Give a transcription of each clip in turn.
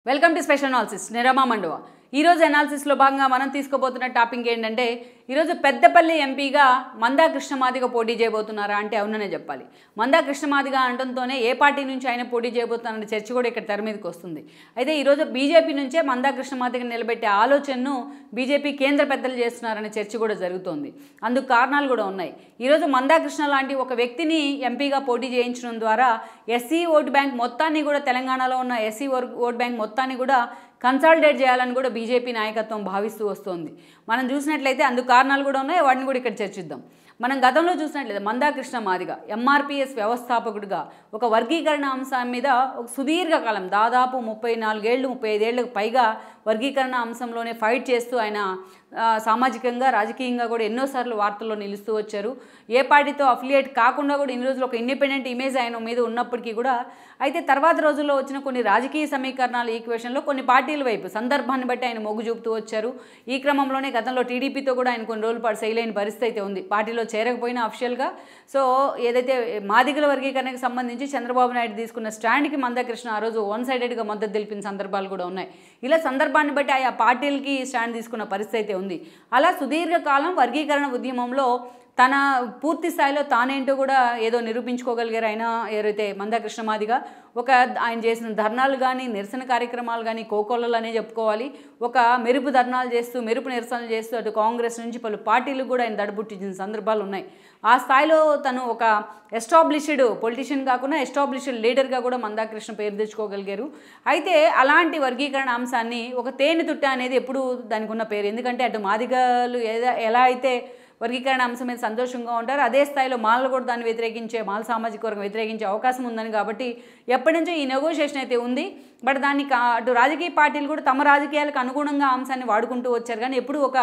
Welcome to special analysis నిరమా మండువా ఈ రోజు analysis లో భాగంగా మనం తీసుకోబోతున్న టాపిక్ ఏంటంటే ఈ రోజు పెద్దపల్లి ఎంపీగా మందా కృష్ణమాదిగ పోటీ చేయబోతున్నారా అంటే అవుననే చెప్పాలి. మందా కృష్ణమాదిగ అంటంతోనే ఏ పార్టీ నుంచి ఆయన పోటీ చేయబోతున్నారనే చర్చ కూడా ఇక్కడ తెర మీదకి వస్తుంది. అయితే ఈ రోజు బీజేపీ నుంచే మందా కృష్ణమాదిగ నిలబెట్టే ఆలోచనను బీజేపీ కేంద్ర పెద్దలు చేస్తున్నారనే చర్చ కూడా జరుగుతోంది. అందుకు కారణాలు కూడా ఉన్నాయి. ఈ రోజు మందా కృష్ణ లాంటి ఒక వ్యక్తిని ఎంపీగా పోటీ చేయించడం ద్వారా ఎస్సీ ఓటు బ్యాంక్ మొత్తాన్ని కూడా తెలంగాణలో ఉన్న ఎస్సీ ఓటు బ్యాంక్ మొత్తాన్ని కూడా కన్సాలిడేట్ చేయాలని కూడా బీజేపీ నాయకత్వం భావిస్తూ వస్తుంది. మనం చూసినట్లయితే అందుకు కారణాలు కూడా ఉన్నాయి, వాటిని కూడా ఇక్కడ చర్చిద్దాం. మనం గతంలో చూసినట్లయితే మందా కృష్ణమాదిగ ఎంఆర్పిఎస్ వ్యవస్థాపకుడిగా ఒక వర్గీకరణ అంశం మీద ఒక సుదీర్ఘకాలం దాదాపు 34 ఏళ్ళు 35 ఏళ్ళకు పైగా వర్గీకరణ అంశంలోనే ఫైట్ చేస్తూ ఆయన సామాజికంగా రాజకీయంగా కూడా ఎన్నోసార్లు వార్తల్లో నిలుస్తూ వచ్చారు. ఏ పార్టీతో అఫిలియేట్ కాకుండా కూడా ఇన్ని రోజులు ఒక ఇండిపెండెంట్ ఇమేజ్ ఆయన మీద ఉన్నప్పటికీ కూడా అయితే తర్వాత రోజుల్లో వచ్చిన కొన్ని రాజకీయ సమీకరణాల ఈక్వేషన్లో కొన్ని పార్టీల వైపు సందర్భాన్ని బట్టి ఆయన మొగ్గు చూపుతూ వచ్చారు. ఈ క్రమంలోనే గతంలో టీడీపీతో కూడా ఆయన కొన్ని రోజుల పాటు చేయలేని పరిస్థితి అయితే ఉంది, పార్టీలో చేరకపోయినా అఫిషియల్గా. సో ఏదైతే మాదిగల వర్గీకరణకు సంబంధించి చంద్రబాబు నాయుడు తీసుకున్న స్టాండ్కి మందా కృష్ణ ఆ రోజు వన్ సైడెడ్గా మద్దతు తెలిపిన సందర్భాలు కూడా ఉన్నాయి. ఇలా సందర్భాన్ని బట్టి ఆయా పార్టీలకి స్టాండ్ తీసుకున్న పరిస్థితి అయితే ఉంది. అలా సుదీర్ఘకాలం వర్గీకరణ ఉద్యమంలో తన పూర్తి స్థాయిలో తానేంటో కూడా ఏదో నిరూపించుకోగలిగారు ఆయన. ఎవరైతే మందా కృష్ణమాదిగ ఆయన చేసిన ధర్నాలు కానీ నిరసన కార్యక్రమాలు కానీ కోకొల్లలు అనే చెప్పుకోవాలి. ఒక మెరుపు ధర్నాలు చేస్తూ మెరుపు నిరసనలు చేస్తూ అటు కాంగ్రెస్ నుంచి పలు పార్టీలకు కూడా ఆయన దడబుట్టించిన సందర్భాలు ఉన్నాయి. ఆ స్థాయిలో తను ఒక ఎస్టాబ్లిష్డ్ పొలిటీషియన్ కాకుండా ఎస్టాబ్లిష్డ్ లీడర్గా కూడా మందా కృష్ణ పేరు తెచ్చుకోగలిగారు. అయితే అలాంటి వర్గీకరణ అంశాన్ని ఒక తేనె తుట్ట అనేది ఎప్పుడు దానికి ఉన్న పేరు. ఎందుకంటే అటు మాదిగలు ఎలా అయితే వర్గీకరణ అంశం మీద సంతోషంగా ఉంటారు, అదే స్థాయిలో మాలలు కూడా దాన్ని మాల సామాజిక వర్గం వ్యతిరేకించే అవకాశం ఉందని కాబట్టి ఎప్పటి నుంచో ఈ నెగోషియేషన్ అయితే ఉంది. బట్ దాన్ని అటు రాజకీయ పార్టీలు కూడా తమ రాజకీయాలకు అనుగుణంగా అంశాన్ని వాడుకుంటూ వచ్చారు, కానీ ఎప్పుడు ఒక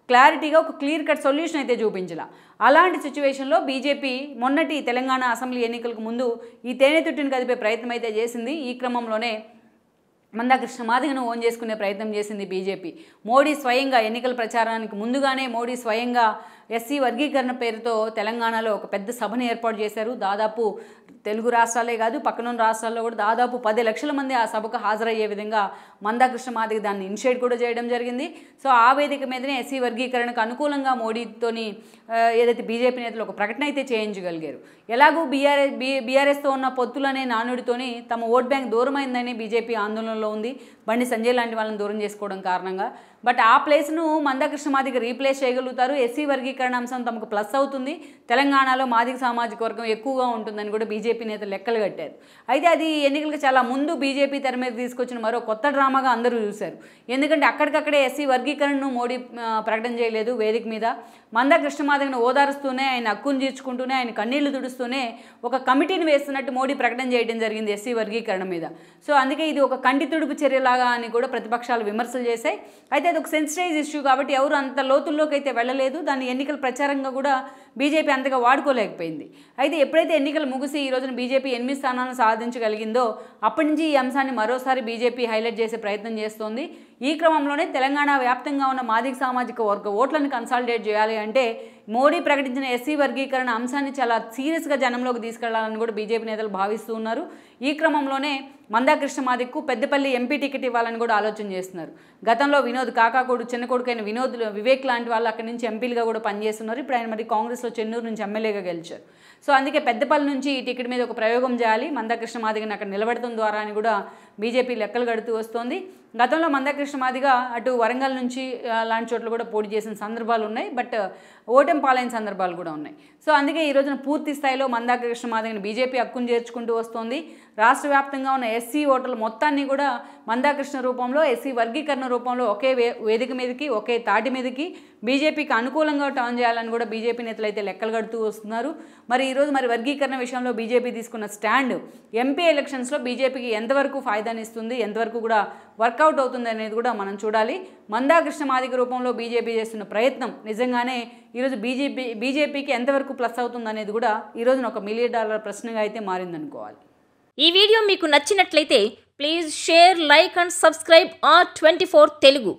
క్లారిటీగా ఒక క్లియర్ కట్ సొల్యూషన్ అయితే చూపించాల. అలాంటి సిచ్యువేషన్లో బీజేపీ మొన్నటి తెలంగాణ అసెంబ్లీ ఎన్నికలకు ముందు ఈ తేనె తుట్టిని కదిపే ప్రయత్నం అయితే చేసింది. ఈ క్రమంలోనే మందా కృష్ణమాదిగను ఓన్ చేసుకునే ప్రయత్నం చేసింది బీజేపీ. మోడీ స్వయంగా ఎన్నికల ప్రచారానికి ముందుగానే మోడీ స్వయంగా ఎస్సీ వర్గీకరణ పేరుతో తెలంగాణలో ఒక పెద్ద సభను ఏర్పాటు చేశారు. దాదాపు తెలుగు రాష్ట్రాలే కాదు పక్కనున్న రాష్ట్రాల్లో కూడా దాదాపు 10 లక్షల మంది ఆ సభకు హాజరయ్యే విధంగా మందా కృష్ణమాదిగ దాన్ని ఇనిషియేట్ కూడా చేయడం జరిగింది. సో ఆ వేదిక మీదనే ఎస్సీ వర్గీకరణకు అనుకూలంగా మోడీతోని ఏదైతే బీజేపీ నేతలు ఒక ప్రకటన అయితే చేయించగలిగారు. ఎలాగూ బీఆర్ఎస్తో ఉన్న పొత్తులనే నానుడితోని తమ ఓట్ బ్యాంక్ దూరమైందని బీజేపీ ఆందోళనలో ఉంది, బండి సంజయ్ లాంటి వాళ్ళని దూరం చేసుకోవడం కారణంగా. బట్ ఆ ప్లేస్ను మందా కృష్ణమాదిగ రీప్లేస్ చేయగలుగుతారు. ఎస్సీ వర్గీకరణ అంశం తమకు ప్లస్ అవుతుంది, తెలంగాణలో మాదిగ సామాజిక వర్గం ఎక్కువగా ఉంటుందని కూడా బీజేపీ నేతలు లెక్కలు కట్టారు. అయితే అది ఎన్నికలకు చాలా ముందు బీజేపీ తెర మీద తీసుకొచ్చిన మరో కొత్త డ్రామాగా అందరూ చూశారు. ఎందుకంటే అక్కడికక్కడే ఎస్సీ వర్గీకరణను మోడీ ప్రకటన చేయలేదు వేదిక మీద. మందా కృష్ణమాదిగను ఓదారుస్తూనే ఆయన హక్కును తీర్చుకుంటూనే ఆయన కన్నీళ్లు తుడుస్తూనే ఒక కమిటీని వేస్తున్నట్టు మోడీ ప్రకటన చేయడం జరిగింది ఎస్సీ వర్గీకరణ మీద. సో అందుకే ఇది ఒక కంటి తుడుపు చర్యలాగా అని కూడా ప్రతిపక్షాలు విమర్శలు చేశాయి. అయితే అది ఒక సెన్సిటైజ్ ఇష్యూ కాబట్టి ఎవరు అంత లోతుల్లోకి అయితే వెళ్ళలేదు, దాన్ని ఎన్నికల ప్రచారంగా కూడా బీజేపీ అంతగా వాడుకోలేకపోయింది. అయితే ఎప్పుడైతే ఎన్నికలు ముగిసి ఈ రోజున బీజేపీ 8 స్థానాలను సాధించగలిగిందో అప్పటి నుంచి ఈ అంశాన్ని మరోసారి బీజేపీ హైలైట్ చేసే ప్రయత్నం చేస్తోంది. ఈ క్రమంలోనే తెలంగాణ వ్యాప్తంగా ఉన్న మాదిగ సామాజిక వర్గ ఓట్లను కన్సాలిడేట్ చేయాలి అంటే మోడీ ప్రకటించిన ఎస్సీ వర్గీకరణ అంశాన్ని చాలా సీరియస్గా జనంలోకి తీసుకెళ్లాలని కూడా బీజేపీ నేతలు భావిస్తూ ఉన్నారు. ఈ క్రమంలోనే మందా కృష్ణమాదిగకు పెద్దపల్లి ఎంపీ టికెట్ ఇవ్వాలని కూడా ఆలోచన చేస్తున్నారు. గతంలో వినోద్ కాకాకోడు చిన్న కొడుకైన వివేక్ లాంటి వాళ్ళు అక్కడి నుంచి ఎంపీలుగా కూడా పనిచేస్తున్నారు. ఇప్పుడు ఆయన మరి కాంగ్రెస్లో చెన్నూరు నుంచి ఎమ్మెల్యేగా గెలిచారు. సో అందుకే పెద్దపల్లి నుంచి ఈ టికెట్ మీద ఒక ప్రయోగం చేయాలి, మందా కృష్ణమాదిగని అక్కడ నిలబెడతం ద్వారా అని కూడా బీజేపీ లెక్కలు కడుతూ వస్తోంది. గతంలో మందా కృష్ణమాదిగ అటు వరంగల్ నుంచి లాంటి చోట్ల కూడా పోటీ చేసిన సందర్భాలు ఉన్నాయి, బట్ ఓటమి పాలైన సందర్భాలు కూడా ఉన్నాయి. సో అందుకే ఈ రోజున పూర్తి స్థాయిలో మందా కృష్ణమాదిగని బీజేపీ హక్కును చేర్చుకుంటూ వస్తోంది. రాష్ట్ర వ్యాప్తంగా ఉన్న ఎస్సీ ఓటర్ల మొత్తాన్ని కూడా మందా కృష్ణ రూపంలో ఎస్సీ వర్గీకరణ రూపంలో ఒకే వేదిక మీదకి ఒకే తాటి మీదకి బీజేపీకి అనుకూలంగా టర్న్ చేయాలని కూడా బీజేపీ నేతలు అయితే లెక్కలు కడుతూ వస్తున్నారు. మరి ఈరోజు వర్గీకరణ విషయంలో బీజేపీ తీసుకున్న స్టాండ్ ఎంపీ ఎలక్షన్స్లో బీజేపీకి ఎంతవరకు ఫాయిదాని ఇస్తుంది, ఎంతవరకు కూడా వర్కౌట్ అవుతుంది అనేది కూడా మనం చూడాలి. మందా కృష్ణమాదిగ రూపంలో బీజేపీ చేస్తున్న ప్రయత్నం నిజంగానే ఈరోజు బీజేపీకి ఎంతవరకు ప్లస్ అవుతుంది అనేది కూడా ఈరోజున ఒక $1 మిలియన్ ప్రశ్నగా అయితే మారిందనుకోవాలి. ఈ వీడియో మీకు నచ్చినట్లయితే please share, like and subscribe R24 Telugu.